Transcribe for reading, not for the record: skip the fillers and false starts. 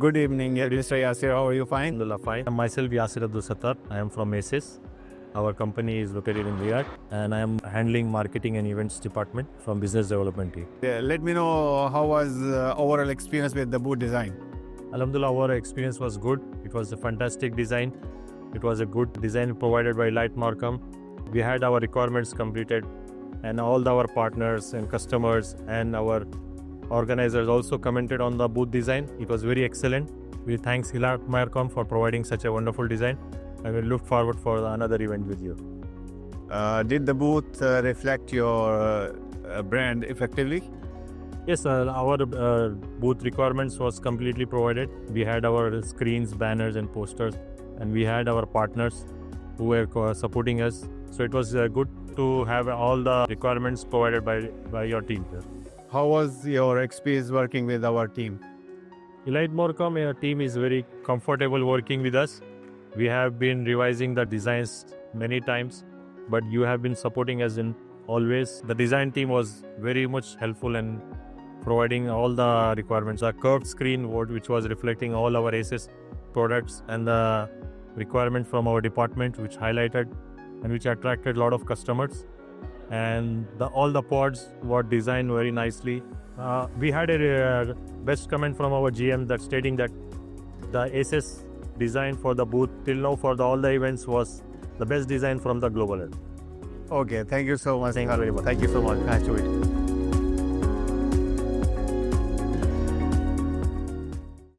Good evening, Mr. Yasir. How are you? Fine? Alhamdulillah, fine. I'm myself Yasir Abdul Sattar. I am from ACES. Our company is located in Riyadh and I am handling marketing and events department from business development team. Let me know how was overall experience with the booth design. Alhamdulillah, our experience was good. It was a fantastic design. It was a good design provided by Marcom. We had our requirements completed and all our partners and customers and our organizers also commented on the booth design. It was very excellent. We thank Marcom for providing such a wonderful design. I will look forward for another event with you. Did the booth reflect your brand effectively? Yes, our booth requirements was completely provided. We had our screens, banners and posters, and we had our partners who were supporting us. So it was good to have all the requirements provided by your team here. How was your experience working with our team? Elite Marcom, our team is very comfortable working with us. We have been revising the designs many times, but you have been supporting us in always. The design team was very much helpful in providing all the requirements. A curved screen which was reflecting all our ACES products and the requirement from our department which highlighted and which attracted a lot of customers. And all the pods were designed very nicely. We had a best comment from our GM that stating that the ACES design for the booth till now for all the events was the best design from the global end. Okay, thank you so much. Thank you very much. Thank you so much. Nice to meet you.